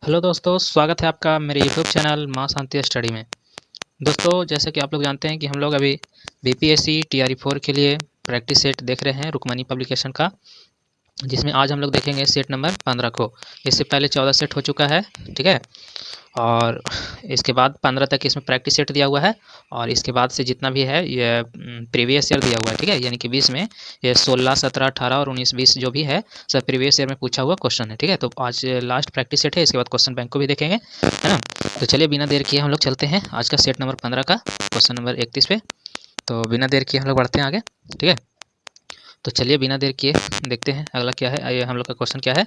Hello दोस्तों, स्वागत है आपका मेरे यूट्यूब चैनल माँ शांति स्टडी में। दोस्तों, जैसे कि आप लोग जानते हैं कि हम लोग अभी बीपीएससी टीआरई 4 के लिए प्रैक्टिस सेट देख रहे हैं रुक्मणी पब्लिकेशन का, जिसमें आज हम लोग देखेंगे सेट नंबर 15 को। इससे पहले 14 सेट हो चुका है, ठीक है। और इसके बाद 15 तक इसमें प्रैक्टिस सेट दिया हुआ है, और इसके बाद से जितना भी है ये प्रीवियस ईयर दिया हुआ है, ठीक है। यानी कि 20 में ये 16, 17, 18 और 19, 20 जो भी है सब प्रीवियस ईयर में पूछा हुआ क्वेश्चन है, ठीक है। तो आज लास्ट प्रैक्टिस सेट है, इसके बाद क्वेश्चन बैंक को भी देखेंगे, है ना। तो चलिए बिना देर किए हम लोग चलते हैं आज का सेट नंबर 15 का क्वेश्चन नंबर 31 पे। तो बिना देर किए हम लोग बढ़ते हैं आगे, ठीक है। तो चलिए बिना देर किए देखते हैं अगला क्या है, आइए हम लोग का क्वेश्चन क्या है।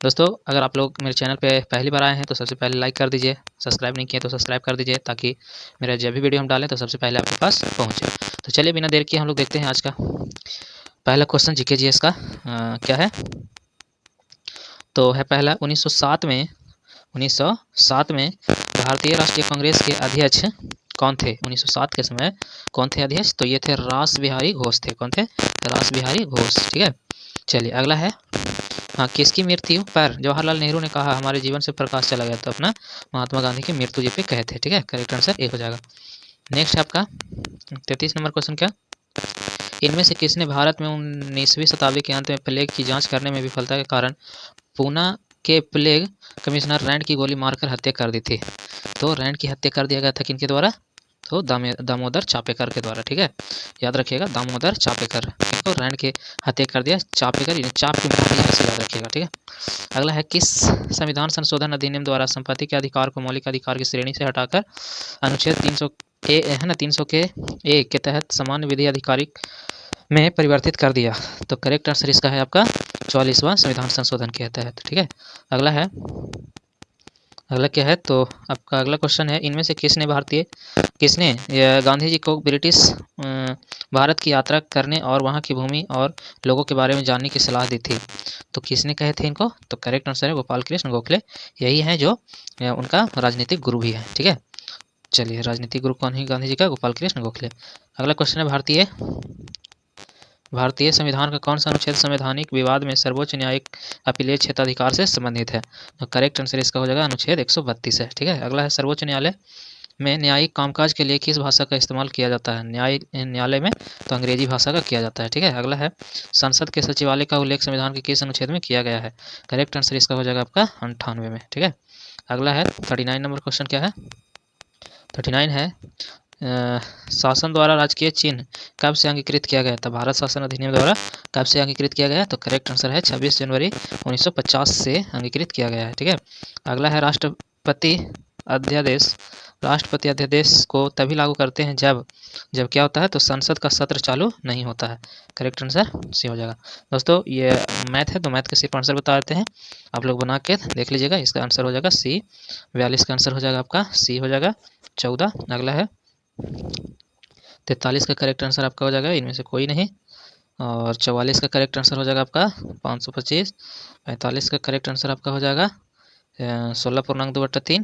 दोस्तों, अगर आप लोग मेरे चैनल पे पहली बार आए हैं तो सबसे पहले लाइक कर दीजिए, सब्सक्राइब नहीं किए तो सब्सक्राइब कर दीजिए, ताकि मेरा जब भी वीडियो हम डालें तो सबसे पहले आपके पास पहुंचे। तो चलिए बिना देर किए हम लोग देखते हैं आज का पहला क्वेश्चन। जीके जीएस का क्या है, तो है पहला 1907 में भारतीय राष्ट्रीय कांग्रेस के अध्यक्ष कौन थे। 1907 के समय कौन थे अध्यक्ष, तो ये थे रास बिहारी घोष थे। कौन थे, रास बिहारी घोष, ठीक है। चलिए अगला है, हाँ, किसकी मृत्यु पर जवाहरलाल नेहरू ने कहा हमारे जीवन से प्रकाश चला गया, तो अपना महात्मा गांधी की मृत्यु जी पे कहे थे, ठीक है। करेक्ट आंसर ए हो जाएगा। नेक्स्ट है आपका 33 नंबर क्वेश्चन क्या, इनमें से किसने भारत में 19वीं शताब्दी के अंत में प्लेग की जांच करने में विफलता के कारण पूना के प्लेग कमिश्नर रैंड की गोली मारकर हत्या कर दी थी। तो रैंड की हत्या कर दिया गया था किनके द्वारा, तो दामोदर चापेकर के द्वारा, ठीक है। याद रखिएगा, दामोदर चापेकर, ठीक है। रैंड के हत्या कर दिया चापेकर, चाप की मार दिया, ऐसे याद रखिएगा, ठीक है। अगला है, किस संविधान संशोधन अधिनियम द्वारा संपत्ति के अधिकार को मौलिक अधिकार की श्रेणी से हटाकर अनुच्छेद 300 ए है ना 300 के ए के तहत सामान्य विधि अधिकारिक में परिवर्तित कर दिया। तो करेक्ट आंसर इसका है आपका 44वां संविधान संशोधन के तहत, ठीक है। अगला है, अगला क्या है, तो आपका अगला क्वेश्चन है, इनमें से किसने गांधी जी को ब्रिटिश भारत की यात्रा करने और वहां की भूमि और लोगों के बारे में जानने की सलाह दी थी। तो किसने कहे थे इनको, तो करेक्ट आंसर है गोपाल कृष्ण गोखले। यही है जो उनका राजनीतिक गुरु भी है, ठीक है। चलिए, राजनीतिक गुरु कौन है गांधी जी का, गोपाल कृष्ण गोखले। अगला क्वेश्चन है, भारतीय संविधान का कौन सा अनुच्छेद संवैधानिक विवाद में सर्वोच्च न्यायिक अपीलीय क्षेत्राधिकार से संबंधित है। तो करेक्ट आंसर इसका हो जाएगा अनुच्छेद 132 है, ठीक है। अगला है, सर्वोच्च न्यायालय में न्यायिक कामकाज के लिए किस भाषा का इस्तेमाल किया जाता है। न्यायालय में तो अंग्रेजी भाषा का किया जाता है, ठीक है। अगला है, संसद के सचिवालय का उल्लेख संविधान के किस अनुच्छेद में किया गया है। करेक्ट आंसर इसका हो जाएगा आपका 98 में, ठीक है। अगला है 39 नंबर क्वेश्चन क्या है, 39 है, शासन द्वारा राजकीय चिन्ह कब से अंगीकृत किया गया था। भारत शासन अधिनियम द्वारा कब से अंगीकृत किया गया, तो करेक्ट आंसर है 26 जनवरी 1950 से अंगीकृत किया गया है, ठीक है। अगला है, अध्यादेश राष्ट्रपति अध्यादेश को तभी लागू करते हैं जब जब क्या होता है, तो संसद का सत्र चालू नहीं होता है। करेक्ट आंसर सी हो जाएगा। दोस्तों, ये मैथ है तो मैथ का सिर्फ आंसर बता देते हैं, आप लोग बना के देख लीजिएगा। इसका आंसर हो जाएगा सी, 42 का आंसर हो जाएगा आपका सी हो जाएगा 14। अगला है 43 का करेक्ट आंसर आपका हो जाएगा इनमें से कोई नहीं, और 44 का करेक्ट आंसर हो जाएगा आपका 525। 45 का करेक्ट आंसर आपका हो जाएगा 16.2/3,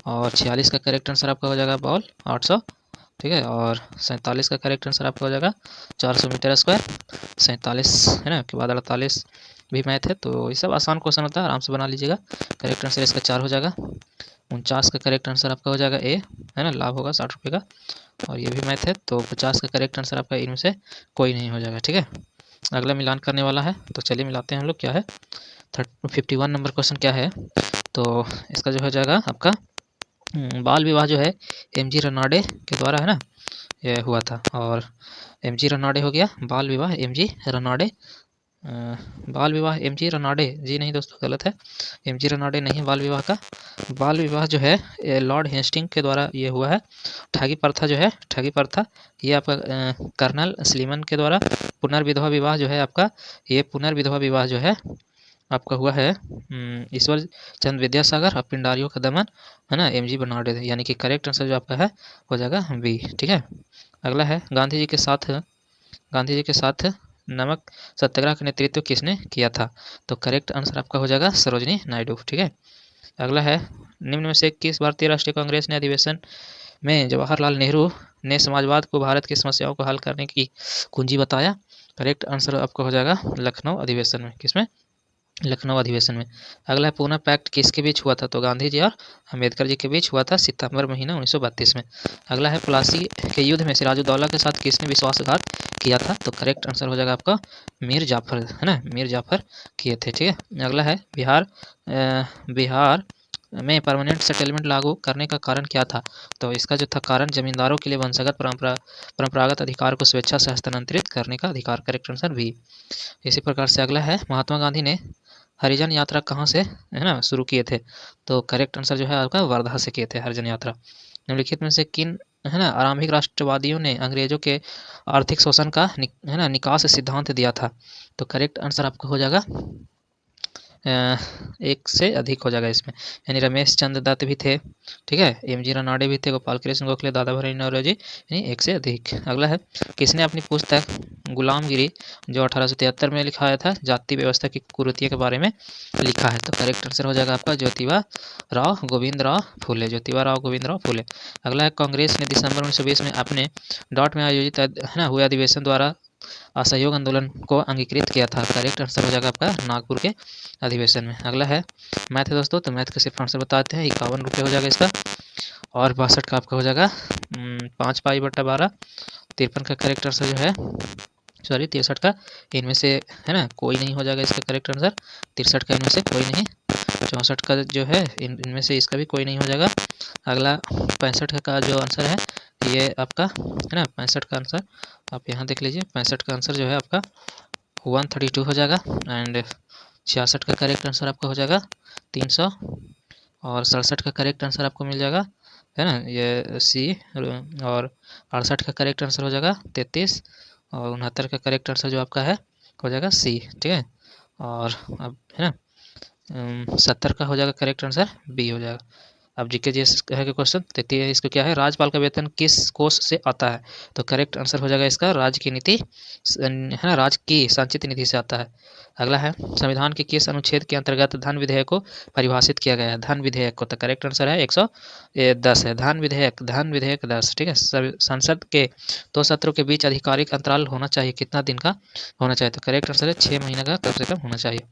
और 46 का करेक्ट आंसर आपका हो जाएगा बॉल 800, ठीक है। और 47 का करेक्ट आंसर आपका हो जाएगा 400 मीटर स्क्वायर। 47 है ना, के बाद 48 भी मैथ है, तो ये सब आसान क्वेश्चन होता है, आराम से बना लीजिएगा। करेक्ट आंसर इसका 4 हो जाएगा। 49 का करेक्ट आंसर आपका हो जाएगा ए, है ना, लाभ होगा 60 रुपये का, और ये भी मैथ है, तो 50 का करेक्ट आंसर आपका इनमें से कोई नहीं हो जाएगा, ठीक है। अगला मिलान करने वाला है, तो चलिए मिलाते हैं हम लोग। क्या है 51 नंबर क्वेश्चन क्या है, तो इसका जो हो जाएगा आपका बाल विवाह जो है एमजी रनाडे के द्वारा, है ना, ये हुआ था। और एमजी रनाडे हो गया, बाल विवाह एमजी रनाडे, बाल विवाह एमजी रनाडे जी नहीं दोस्तों, गलत है। एमजी रनाडे नहीं बाल विवाह का, बाल विवाह जो है लॉर्ड हेस्टिंग के द्वारा ये हुआ है। ठगी प्रथा जो है, ठगी प्रथा ये आपका कर्नल स्लीमन के द्वारा। पुनर्विधवा विवाह जो है आपका, ये पुनर्विधवा विवाह जो है आपका हुआ है ईश्वर चंद्र विद्यासागर और पिंडारियों का दमन, है ना, एमजी बर्नार्डे, यानी कि करेक्ट आंसर जो आपका है हो जाएगा बी, ठीक है। अगला है, गांधी जी के साथ नमक सत्याग्रह का नेतृत्व किसने किया था। तो करेक्ट आंसर आपका हो जाएगा सरोजनी नायडू, ठीक है। अगला है, निम्न में से किस भारतीय राष्ट्रीय कांग्रेस ने अधिवेशन में जवाहरलाल नेहरू ने समाजवाद को भारत की समस्याओं को हल करने की कुंजी बताया। करेक्ट आंसर आपका हो जाएगा लखनऊ अधिवेशन में, किसमें, लखनऊ अधिवेशन में। अगला है पूना पैक्ट किसके बीच हुआ था, तो गांधी जी और अम्बेडकर जी के बीच हुआ था सितंबर महीना 1932 में। अगला है प्लासी के युद्ध में सिराजुद्दौला के साथ किसने विश्वासघात किया था, तो करेक्ट आंसर हो जाएगा आपका मीर जाफर, है ना, मीर जाफर किए थे, ठीक है। अगला है बिहार में परमानेंट सेटलमेंट लागू करने का कारण क्या था, तो इसका जो था कारण जमींदारों के लिए वंशगत परंपरागत अधिकार को स्वेच्छा से हस्तांतरित करने का अधिकार, करेक्ट आंसर भी। इसी प्रकार से अगला है महात्मा गांधी ने हरिजन यात्रा कहाँ से, है ना, शुरू किए थे, तो करेक्ट आंसर जो है आपका वर्धा से किए थे हरिजन यात्रा। निम्नलिखित में से किन, है ना, आरंभिक राष्ट्रवादियों ने अंग्रेजों के आर्थिक शोषण का है ना निकास सिद्धांत दिया था, तो करेक्ट आंसर आपका हो जाएगा एक से अधिक हो जाएगा इसमें, यानी रमेश चंद्र दत्त भी थे, ठीक है, एम.जी. रानाडे भी थे, गोपाल कृष्ण गोखले, दादा भाई नौरोजी, यानी एक से अधिक। अगला है किसने अपनी पुस्तक गुलामगिरी जो 1873 में लिखाया था जाति व्यवस्था की कुरीतियों के बारे में लिखा है, तो करेक्ट आंसर हो जाएगा आपका ज्योतिबा राव गोविंद राव फूले, ज्योतिबा राव गोविंद राव फूले। अगला है कांग्रेस ने दिसंबर 1920 में अपने डॉट में आयोजित है ना हुए अधिवेशन द्वारा असहयोग आंदोलन को अंगीकृत किया था, करेक्ट आंसर हो जाएगा आपका नागपुर के अधिवेशन में। अगला है मैथ है दोस्तों, तो मैथ का सिर्फ आंसर बताते हैं, 51 रुपये हो जाएगा इसका, और 62 का आपका हो जाएगा 5π/12। 53 का करेक्ट आंसर जो है, सॉरी 63 का इनमें से, है ना, कोई नहीं हो जाएगा इसका करेक्ट आंसर, 63 का इनमें से कोई नहीं, 64 का जो है इनमें से इसका भी कोई नहीं हो जाएगा। अगला 65 का जो आंसर है ये आपका, है ना, 65 का आंसर आप यहाँ देख लीजिए, 65 का आंसर जो है आपका 132 हो जाएगा, एंड 66 का करेक्ट आंसर आपका हो जाएगा 300, और 67 का करेक्ट आंसर आपको मिल जाएगा, है ना, ये सी, और 68 का करेक्ट आंसर हो जाएगा 33, और 69 का करेक्ट आंसर जो आपका है हो जाएगा सी, ठीक है, और अब है ना 70 का हो जाएगा करेक्ट आंसर बी हो जाएगा। अब जीके जी है कि क्वेश्चन देखते हैं, इसको क्या है, राज्यपाल का वेतन किस कोष से आता है, तो करेक्ट आंसर हो जाएगा इसका राज्य की नीति, है ना, राज्य की संचित निधि से आता है। अगला है संविधान के किस अनुच्छेद के अंतर्गत धन विधेयक को परिभाषित किया गया है, धन विधेयक को, तो करेक्ट आंसर है 110 है, धन विधेयक 10, ठीक है। संसद के 2 सत्रों के बीच आधिकारिक अंतराल होना चाहिए, कितना दिन का होना चाहिए, तो करेक्ट आंसर है 6 महीने का कम से कम होना चाहिए।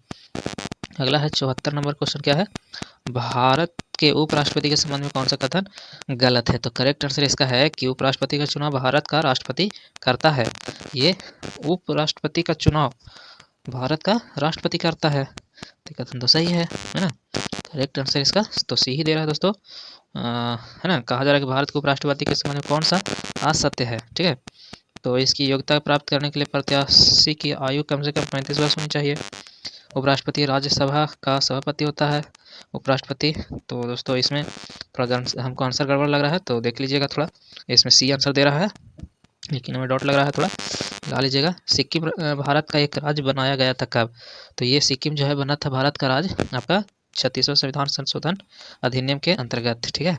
अगला है 74 नंबर क्वेश्चन क्या है, भारत के उपराष्ट्रपति के संबंध में कौन सा कथन गलत है, तो करेक्ट आंसर इसका है कि उपराष्ट्रपति का चुनाव भारत का राष्ट्रपति करता है, ये उपराष्ट्रपति का चुनाव भारत का राष्ट्रपति करता है, तो कथन तो सही है ना, करेक्ट आंसर इसका तो सी ही दे रहा है दोस्तों, है ना, कहा जा रहा है कि भारत के उपराष्ट्रपति के संबंध में कौन सा असत्य है, ठीक है, तो इसकी योग्यता प्राप्त करने के लिए प्रत्याशी की आयु कम से कम 35 वर्ष होनी चाहिए, उपराष्ट्रपति राज्यसभा का सभापति होता है उपराष्ट्रपति, तो दोस्तों इसमें थोड़ा हमको आंसर गड़बड़ लग रहा है, तो देख लीजिएगा थोड़ा, इसमें सी आंसर दे रहा है लेकिन हमें डॉट लग रहा है, थोड़ा ला लीजिएगा। सिक्किम भारत का एक राज्य बनाया गया था कब, तो ये सिक्किम जो है बना था भारत का राज्य आपका 36वां संविधान संशोधन अधिनियम के अंतर्गत, ठीक है।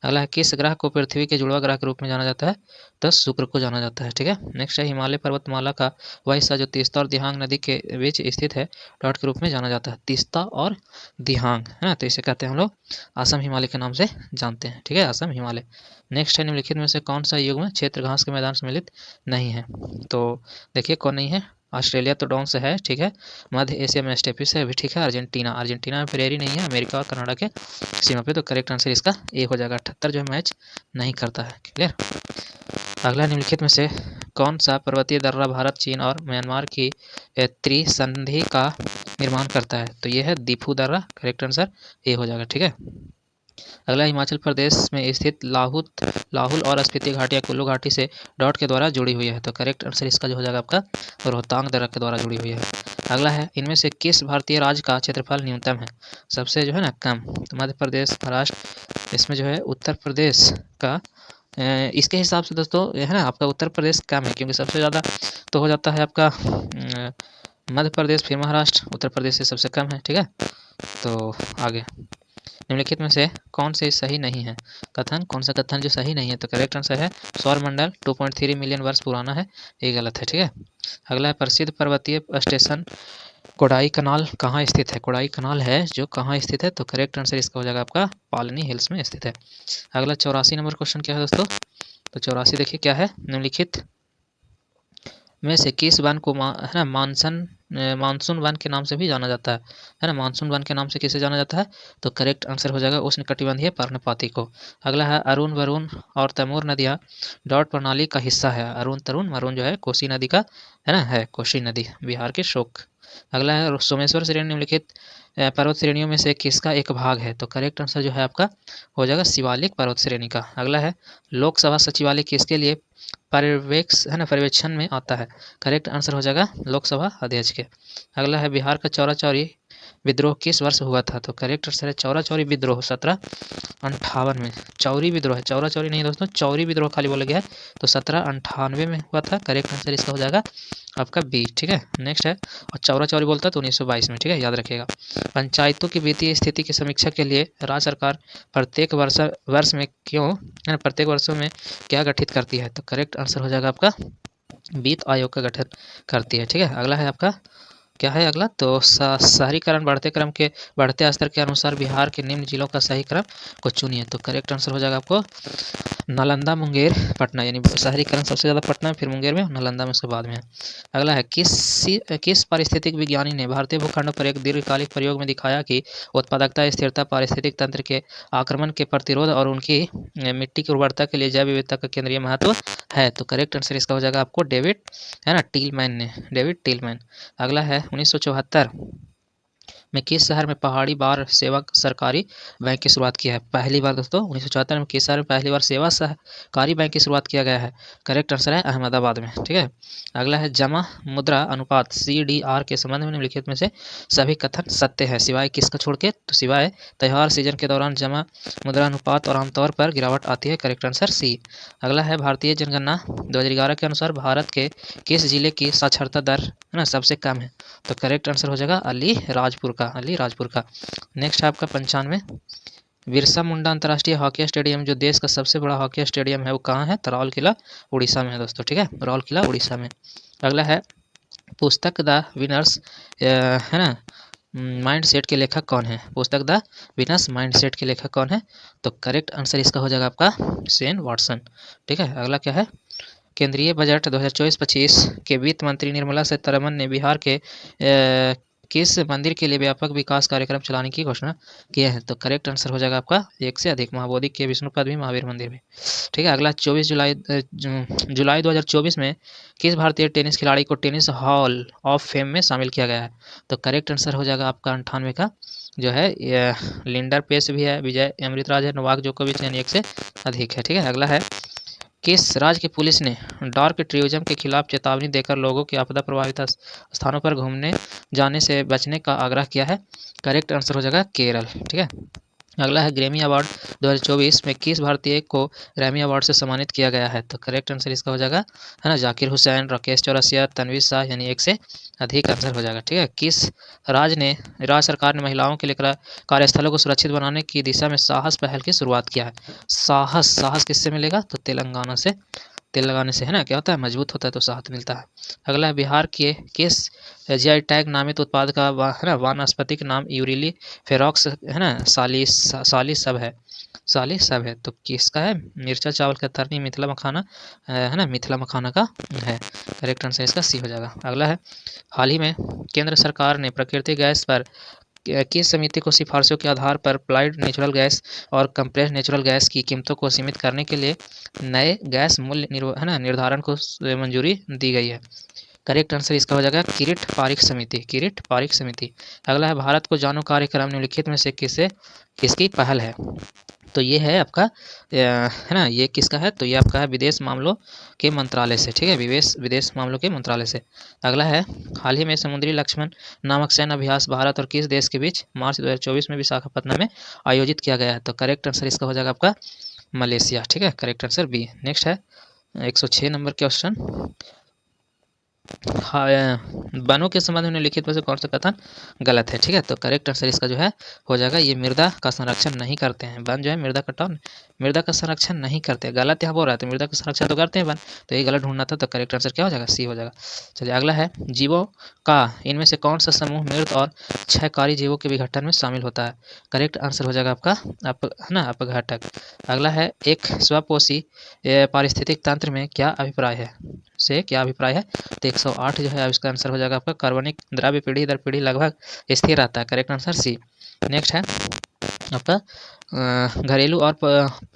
अगला है किस ग्रह को पृथ्वी के जुड़वा ग्रह के रूप में जाना जाता है, तो शुक्र को जाना जाता है, ठीक है। नेक्स्ट है हिमालय पर्वतमाला का वह हिस्सा जो तीस्ता और दिहांग नदी के बीच स्थित है डॉट के रूप में जाना जाता है, तीस्ता और दिहांग, है ना, तो इसे कहते हैं हम लोग असम हिमालय के नाम से जानते हैं, ठीक है, असम हिमालय। नेक्स्ट है निम्नलिखित में से कौन सा युग्म क्षेत्र घास के मैदान सम्मिलित नहीं है, तो देखिए कौन नहीं है, ऑस्ट्रेलिया तो डाउन से है, ठीक है, मध्य एशिया में स्टेपिस है, भी ठीक है, अर्जेंटीना में प्रेरी नहीं है, अमेरिका और कनाडा के सीमा पे, तो करेक्ट आंसर इसका ए हो जाएगा, 78 जो मैच नहीं करता है, क्लियर। अगला निम्नलिखित में से कौन सा पर्वतीय दर्रा भारत, चीन और म्यांमार की त्रिसंधि का निर्माण करता है, तो ये है दीफू दर्रा, करेक्ट आंसर ए हो जाएगा, ठीक है। अगला हिमाचल प्रदेश में स्थित लाहुल और स्पीति घाटियां कुल्लू घाटी से डॉट के द्वारा जुड़ी हुई है, तो करेक्ट आंसर इसका जो हो जाएगा आपका रोहतांग दर्रा के द्वारा जुड़ी हुई है। अगला है इनमें से किस भारतीय राज्य का क्षेत्रफल न्यूनतम है, सबसे जो है ना कम, तो मध्य प्रदेश, महाराष्ट्र, इसमें जो है उत्तर प्रदेश का इसके हिसाब से दोस्तों है ना आपका उत्तर प्रदेश कम है, क्योंकि सबसे ज़्यादा तो हो जाता है आपका मध्य प्रदेश, फिर महाराष्ट्र, उत्तर प्रदेश से सबसे कम है, ठीक है। तो आगे निम्नलिखित में से कौन से सही नहीं है, कौन सा कथन जो सही नहीं है, तो करेक्ट आंसर है सौरमंडल 2.3 मिलियन वर्ष पुराना है, ये गलत है, ठीक है। अगला है प्रसिद्ध पर्वतीय स्टेशन कोडाई कनाल कहाँ स्थित है, कोडाई कनाल है जो कहाँ स्थित है, तो करेक्ट आंसर इसका हो जाएगा आपका पालनी हिल्स में स्थित है। अगला 84 नंबर क्वेश्चन क्या है दोस्तों, तो 84 देखिए क्या है, निम्नलिखित में से किस वन को है ना मानसून वन के नाम से भी जाना जाता है ना, मानसून वन के नाम से किसे जाना जाता है, तो करेक्ट आंसर हो जाएगा उष्णकटिबंधीय पर्णपाती को। अगला है अरुण वरुण और तैमूर नदियाँ डॉट प्रणाली का हिस्सा है। अरुण तरुण वरुण जो है कोसी नदी का है ना, है कोसी नदी बिहार की शोक। अगला है सोमेश्वर श्रेणी निम्नलिखित पर्वत श्रेणियों में से किसका एक भाग है, तो करेक्ट आंसर जो है आपका हो जाएगा शिवालिक पर्वत श्रेणी का। अगला है लोकसभा सचिवालय किसके लिए पर्यवेक्षण में आता है, करेक्ट आंसर हो जाएगा लोकसभा अध्यक्ष के। अगला है बिहार का चौरा चौरी विद्रोह किस वर्ष हुआ था, तो करेक्ट आंसर है चौरा चौरी विद्रोह 1758 में। चौरी विद्रोह है, चौरा चौरी नहीं दोस्तों, चौरी विद्रोह खाली बोला गया है, तो 1798 में हुआ था। करेक्ट आंसर इसका हो जाएगा आपका बी। ठीक है, नेक्स्ट है और चौरा चौरी बोलता है तो 1922 में। ठीक है, याद रखिएगा। पंचायतों की वित्तीय स्थिति की समीक्षा के लिए राज्य सरकार प्रत्येक वर्ष में प्रत्येक वर्षों में क्या गठित करती है, तो करेक्ट आंसर हो जाएगा आपका वित्त आयोग का गठन करती है। ठीक है, अगला है आपका क्या है अगला, तो शहरीकरण बढ़ते स्तर के अनुसार बिहार के निम्न जिलों का सही क्रम को चुनिए, तो करेक्ट आंसर हो जाएगा आपको नालंदा मुंगेर पटना, यानी शहरीकरण सबसे ज़्यादा पटना में, फिर मुंगेर में, नालंदा में उसके बाद में है। अगला है किस पारिस्थितिक विज्ञानी ने भारतीय भूखंड पर एक दीर्घकालिक प्रयोग में दिखाया कि उत्पादकता स्थिरता पारिस्थितिक तंत्र के आक्रमण के प्रतिरोध और उनकी मिट्टी की उर्वरता के लिए जैव विविधता का केंद्रीय महत्व है, तो करेक्ट आंसर इसका हो जाएगा आपको डेविड है ना टीलमैन ने, डेविड टीलमैन। अगला है 1974 में किस शहर में पहाड़ी बार सेवा सरकारी बैंक की शुरुआत किया है, पहली बार दोस्तों 1974 में किस शहर में पहली बार सेवा सहकारी बैंक की शुरुआत किया गया है, करेक्ट आंसर है अहमदाबाद में। ठीक है, अगला है जमा मुद्रा अनुपात CDR के संबंध में निम्नलिखित में से सभी कथन सत्य है सिवाय किसका छोड़ के, तो सिवाय त्यौहार सीजन के दौरान जमा मुद्रा अनुपात और आमतौर पर गिरावट आती है, करेक्ट आंसर सी। अगला है भारतीय जनगणना 2011 के अनुसार भारत के किस जिले की साक्षरता दर है ना सबसे कम है, तो करेक्ट आंसर हो जाएगा अलीराजपुर का। नेक्स्ट है आपका 95 बिरसा मुंडा अंतर्राष्ट्रीय हॉकी स्टेडियम जो देश का सबसे बड़ा हॉकी स्टेडियम है वो कहाँ है, तो राउरकेला उड़ीसा में है दोस्तों। ठीक है, राउरकेला उड़ीसा में। अगला है पुस्तक द विनर्स है ना माइंड सेट के लेखक कौन है, पुस्तक द विनर्स माइंड सेट के लेखक कौन है, तो करेक्ट आंसर इसका हो जाएगा आपका शेन वॉटसन। ठीक है, अगला क्या है केंद्रीय बजट 2024-25 के वित्त मंत्री निर्मला सीतारमण ने बिहार के किस मंदिर के लिए व्यापक विकास कार्यक्रम चलाने की घोषणा की है, तो करेक्ट आंसर हो जाएगा आपका एक से अधिक महाबोधि के विष्णुपद भी महावीर मंदिर भी। ठीक है, अगला 24 जुलाई 2024 में किस भारतीय टेनिस खिलाड़ी को टेनिस हॉल ऑफ फेम में शामिल किया गया है, तो करेक्ट आंसर हो जाएगा आपका 98 का जो है लिंडर पेस भी है, विजय अमृतराज है, नोवाक जोकोविच यानी एक से अधिक है। ठीक है, अगला है किस राज्य की पुलिस ने डार्क टूरिज्म के खिलाफ चेतावनी देकर लोगों की आपदा प्रभावित स्थानों पर घूमने जाने से बचने का आग्रह किया है, करेक्ट आंसर हो जाएगा केरल। ठीक है, अगला है ग्रैमी अवार्ड 2024 में किस भारतीय को ग्रैमी अवार्ड से सम्मानित किया गया है, तो करेक्ट आंसर इसका हो जाएगा है ना जाकिर हुसैन, राकेश चौरसिया, तनवीर शाह यानी एक से अधिक आंसर हो जाएगा। ठीक है, किस राज्य सरकार ने महिलाओं के लिए कार्यस्थलों को सुरक्षित बनाने की दिशा में साहस पहल की शुरुआत किया है, साहस किससे मिलेगा, तो तेलंगाना से। तेल लगाने से है ना क्या होता है मजबूत होता है तो साहस मिलता है। अगला है बिहार के किस GI टैग नामित उत्पाद का है ना वानस्पतिक नाम यूरिली फेरॉक्स है ना साली सब है, तो किसका है मिर्चा चावल का तरनी मिथिला मखाना है ना मिथिला मखाना का है, करेक्ट आंसर इसका सी हो जाएगा। अगला है हाल ही में केंद्र सरकार ने प्राकृतिक गैस पर किस समिति को सिफारिशों के आधार पर अप्लाइड नेचुरल गैस और कंप्रेस्ड नेचुरल गैस की कीमतों को सीमित करने के लिए नए गैस मूल्य है ना निर्धारण को मंजूरी दी गई है, करेक्ट आंसर इसका हो जाएगा किरीट पारिक समिति। अगला है भारत को जानो कार्यक्रम निम्नलिखित में से किसकी पहल है, तो ये है आपका है ना ये किसका है, तो ये आपका है विदेश मामलों के मंत्रालय से। ठीक है, विदेश मामलों के मंत्रालय से। अगला है हाल ही में समुद्री लक्ष्मण नामक सैन्य अभ्यास भारत और किस देश के बीच मार्च 2024 में विशाखापट्टनम में आयोजित किया गया है, तो करेक्ट आंसर इसका हो जाएगा आपका मलेशिया। ठीक है, करेक्ट आंसर बी। नेक्स्ट है 106 नंबर क्वेश्चन, वनों के संबंध में लिखित में से कौन सा कथन गलत है। ठीक है, तो करेक्ट आंसर इसका जो है हो जाएगा ये मृदा का संरक्षण नहीं करते हैं, वन जो है मृदा का संरक्षण नहीं करते, गलत यहाँ बोल रहा है, तो मृदा का संरक्षण तो करते हैं वन, तो ये गलत ढूंढना था, तो करेक्ट आंसर क्या हो जाएगा सी हो जाएगा। चलिए अगला है जीवों का इनमें से कौन सा समूह मृत और क्षयकारी जीवों के विघटन में शामिल होता है, करेक्ट आंसर हो जाएगा आपका है ना अपघटक। अगला है एक स्वपोषी पारिस्थितिक तंत्र में क्या अभिप्राय है, से क्या अभिप्राय है? तो 108 जो है इसका आंसर हो जाएगा आपका कार्बनिक द्रव्य पीढ़ी दर पीढ़ी लगभग स्थिर रहता है। करेक्ट आंसर सी। नेक्स्ट है आपका घरेलू और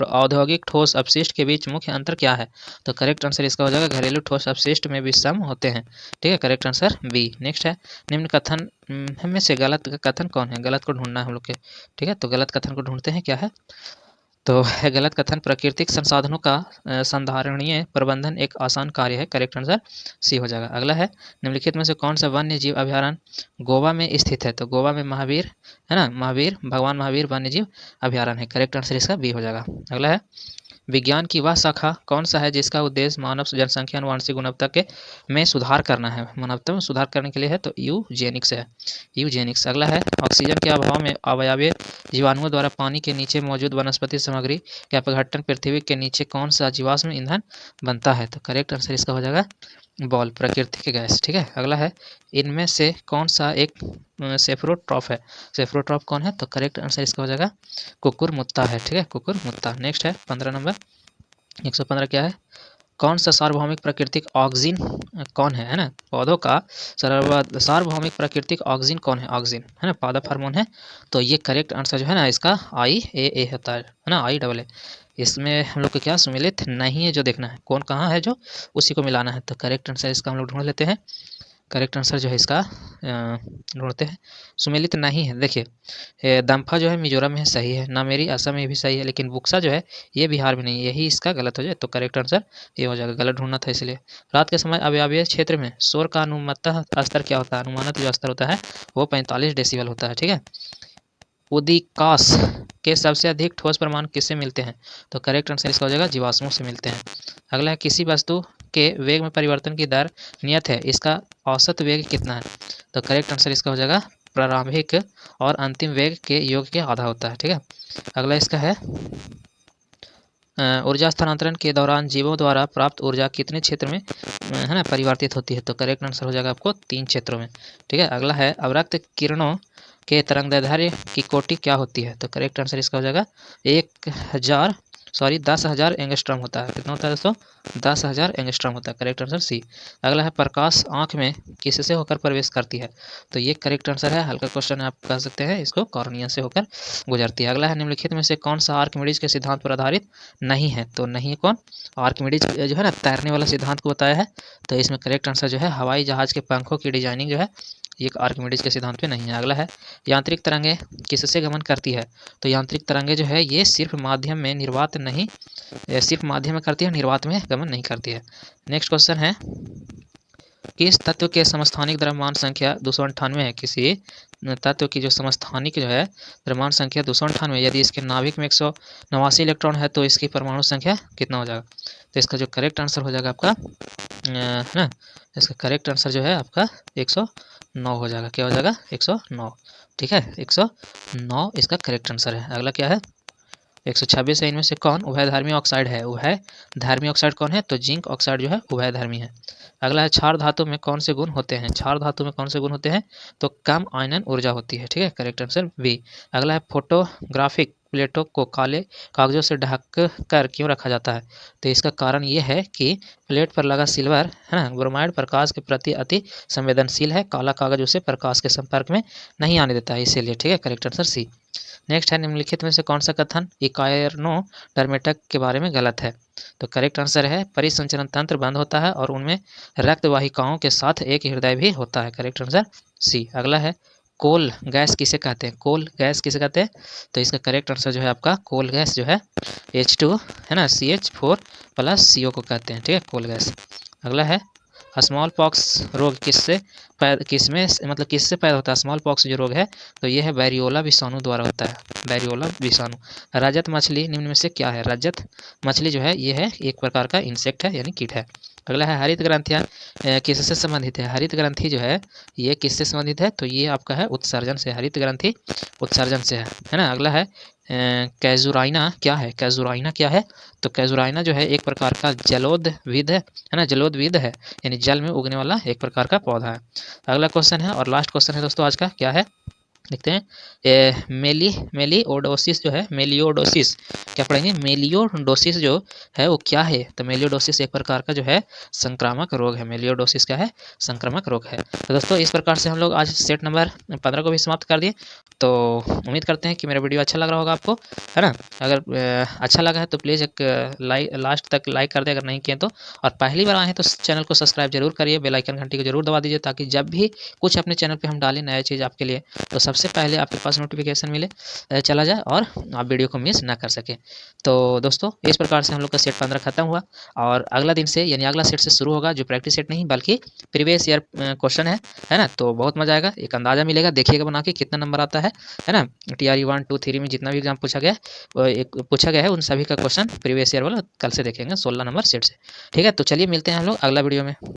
औद्योगिक ठोस अपशिष्ट के बीच मुख्य अंतर क्या है? तो करेक्ट आंसर इसका हो जाएगा घरेलू ठोस अपशिष्ट में विषम होते हैं। ठीक है, करेक्ट आंसर बी। नेक्स्ट है निम्न कथन में से गलत कथन कौन है? गलत को ढूंढना है हम लोग के। ठीक है, तो गलत कथन को ढूंढते हैं क्या है। तो है गलत कथन प्राकृतिक संसाधनों का संधारणीय प्रबंधन एक आसान कार्य है। करेक्ट आंसर सी हो जाएगा। अगला है निम्नलिखित में से कौन सा वन्य जीव अभयारण्य गोवा में स्थित है? तो गोवा में महावीर है ना, महावीर भगवान महावीर वन्य जीव अभयारण्य है। करेक्ट आंसर इसका बी हो जाएगा। अगला है विज्ञान की वह शाखा कौन सा है जिसका उद्देश्य मानव जनसंख्या अनुवांशिक गुणवत्ता के में सुधार करना है? मानवता में सुधार करने के लिए है, तो यूजेनिक्स है, यूजेनिक्स। अगला है ऑक्सीजन के अभाव में अवयवीय जीवाणुओं द्वारा पानी के नीचे मौजूद वनस्पति सामग्री के अपघटन पृथ्वी के नीचे कौन सा जीवाश्म ईंधन बनता है? तो करेक्ट आंसर इसका हो जाएगा बॉल, प्राकृतिक गैस। ठीक है, अगला है इनमें से कौन सा एक सेफ्रोट्रॉफ है? सेफ्रोट्रॉफ कौन है? तो करेक्ट आंसर इसका हो जाएगा कुकुरमुत्ता है। ठीक है, कुकुरमुत्ता। नेक्स्ट है 15 नंबर 115 क्या है? कौन सा सार्वभौमिक प्राकृतिक ऑक्सीजन कौन है ना? पौधों का सार्वभौमिक प्राकृतिक ऑक्सीजन कौन है? ऑक्सीजन है ना, पादप हार्मोन है। तो ये करेक्ट आंसर जो है ना इसका IAA होता है ना, IAA। इसमें हम लोग को क्या सुमिलित नहीं है जो देखना है, कौन कहाँ है जो उसी को मिलाना है। तो करेक्ट आंसर इसका हम लोग ढूंढ लेते हैं। करेक्ट आंसर जो है इसका ढूंढते हैं, सुमेलित नहीं है। देखिए दम्फा जो है मिजोरम में सही है, नामेरी असम में भी सही है, लेकिन बुक्सा जो है ये बिहार में नहीं है, यही इसका गलत हो जाए। तो करेक्ट आंसर ये हो जाएगा, गलत ढूंढना था इसलिए। रात के समय अवयवीय क्षेत्र में शोर का अनुमानित स्तर क्या होता है? अनुमानित जो स्तर होता है वो 45 डेसिबल होता है। ठीक है, उदीकास के सबसे अधिक ठोस प्रमाण किससे मिलते हैं? तो करेक्ट आंसर इसका हो जाएगा जीवाश्मों से मिलते हैं। अगला है किसी वस्तु के वेग में परिवर्तन की दर नियत है, इसका औसत वेग कितना है? तो करेक्ट आंसर इसका हो जाएगा प्रारंभिक और अंतिम वेग के योग के आधा होता है। ठीक है, अगला इसका है ऊर्जा स्थानांतरण के दौरान जीवों द्वारा प्राप्त ऊर्जा कितने क्षेत्र में है ना परिवर्तित होती है? तो करेक्ट आंसर हो जाएगा आपको 3 क्षेत्रों में। ठीक है, अगला है अवरक्त किरणों के तरंगदैर्ध्य की कोटि क्या होती है? तो करेक्ट आंसर इसका हो जाएगा 10,000 एंगस्ट्रॉम होता है। कितना होता है दोस्तों? 10,000 एंगस्ट्रॉम होता है। Correct answer C. अगला है प्रकाश आंख में किससे होकर प्रवेश करती है? तो ये करेक्ट आंसर है, हल्का क्वेश्चन आप कह सकते हैं इसको, कॉर्निया से होकर गुजरती है। अगला है निम्नलिखित में से कौन सा आर्किमिडीज के सिद्धांत पर आधारित नहीं है? तो नहीं कौन? आर्किमिडीज जो है ना तैरने वाला सिद्धांत को बताया है, तो इसमें करेक्ट आंसर जो है हवाई जहाज के पंखों की डिजाइनिंग जो है ये आर्किमिडीज के सिद्धांत पे नहीं है। अगला है यांत्रिक तरंगे किससे गमन करती है? तो यांत्रिक तरंगे जो है ये सिर्फ माध्यम में निर्वात नहीं, सिर्फ माध्यम में करती है, निर्वात में गमन नहीं करती है। नेक्स्ट क्वेश्चन है किस तत्व के समस्थानिक द्रव्यमान संख्या 298 है? किसी तत्व की जो समस्थानिक जो है द्रव्यमान संख्या 298, यदि इसके नाभिक में 189 इलेक्ट्रॉन है तो इसकी परमाणु संख्या कितना हो जाएगा? तो इसका जो करेक्ट आंसर हो जाएगा आपका है ना, इसका करेक्ट आंसर जो है आपका 109 हो जाएगा। क्या हो जाएगा? 109। ठीक है, 109 इसका करेक्ट आंसर है। अगला क्या है 126 है, इनमें से कौन उभयधर्मी ऑक्साइड है? उभयधर्मी ऑक्साइड कौन है? तो जिंक ऑक्साइड जो है उभयधर्मी है। अगला है क्षार धातु में कौन से गुण होते हैं? क्षार धातु में कौन से गुण होते हैं? तो कम आयनन ऊर्जा होती है। ठीक है, करेक्ट आंसर बी। अगला है फोटोग्राफिक प्लेटों को काले कागजों से ढक कर क्यों रखा जाता है? तो इसका कारण ये है कि प्लेट पर लगा सिल्वर है ना ब्रोमाइड प्रकाश के प्रति अति संवेदनशील है, काला कागज उसे प्रकाश के संपर्क में नहीं आने देता है इसीलिए। ठीक है, करेक्ट आंसर सी। नेक्स्ट है निम्नलिखित में से कौन सा कथन इकायर्नोडर्मेटा के बारे में गलत है? तो करेक्ट आंसर है परिसंचरण तंत्र बंद होता है और उनमें रक्त वाहिकाओं के साथ एक हृदय भी होता है। Correct answer C. अगला है कोल गैस किसे कहते हैं? कोल गैस किसे कहते हैं? तो इसका करेक्ट आंसर जो है आपका कोल गैस जो है H2 है ना CH4 प्लस CO को कहते हैं। ठीक है, कोल गैस। अगला है स्मॉल पॉक्स रोग किससे पैदा होता है? स्मॉल पॉक्स जो रोग है तो ये है बैरियोला विषाणु द्वारा होता है, बैरियोला विषाणु। रजत मछली निम्न में से क्या है? रजत मछली जो है ये है एक प्रकार का इंसेक्ट है यानी कीट है। अगला है हरित ग्रंथियाँ किससे संबंधित है? हरित ग्रंथि जो है ये किससे संबंधित है? तो ये आपका है उत्सर्जन से, हरित ग्रंथि उत्सर्जन से है ना। अगला है कैजुराइना क्या है? कैजुराइना क्या है? तो कैजुराइना जो है एक प्रकार का जलोदविद है ना, जलोदविद है यानी जल में उगने वाला एक प्रकार का पौधा है। अगला क्वेश्चन है और लास्ट क्वेश्चन है दोस्तों आज का, क्या है देखते हैं ये मेलिओडोसिस जो है, मेलियोडोसिस क्या पढ़ेंगे, मेलियोडोसिस जो है वो क्या है, तो मेलियोडोसिस एक प्रकार का जो है संक्रामक रोग है। मेलियोडोसिस क्या है, संक्रामक रोग है। तो दोस्तों इस प्रकार से हम लोग आज सेट नंबर 15 को भी समाप्त कर दिए। तो उम्मीद करते हैं कि मेरा वीडियो अच्छा लग रहा होगा आपको, है ना। अगर अच्छा लगा है तो प्लीज़ एक लास्ट तक लाइक कर दे अगर नहीं किए तो, और पहली बार आए हैं तो चैनल को सब्सक्राइब जरूर करिए, बेल आइकन घंटी को जरूर दबा दीजिए, ताकि जब भी कुछ अपने चैनल पे हम डालें नया चीज़ आपके लिए तो सबसे पहले आपके पास नोटिफिकेशन मिले, चला जाए और आप वीडियो को मिस ना कर सकें। तो दोस्तों इस प्रकार से हम लोग का सेट 15 खत्म हुआ, और अगला दिन से यानी अगला सेट से शुरू होगा, जो प्रैक्टिस सेट नहीं बल्कि प्रीवियस ईयर क्वेश्चन है ना। तो बहुत मजा आएगा, एक अंदाजा मिलेगा, देखिएगा बना के कितना नंबर आता है ना। TRE 1 2 3 में जितना भी एग्जाम पूछा गया एक पूछा गया है उन सभी का क्वेश्चन प्रीवियस ईयर वाला कल से देखेंगे 16 नंबर सेट से। ठीक है, तो चलिए मिलते हैं हम लोग अगला वीडियो में।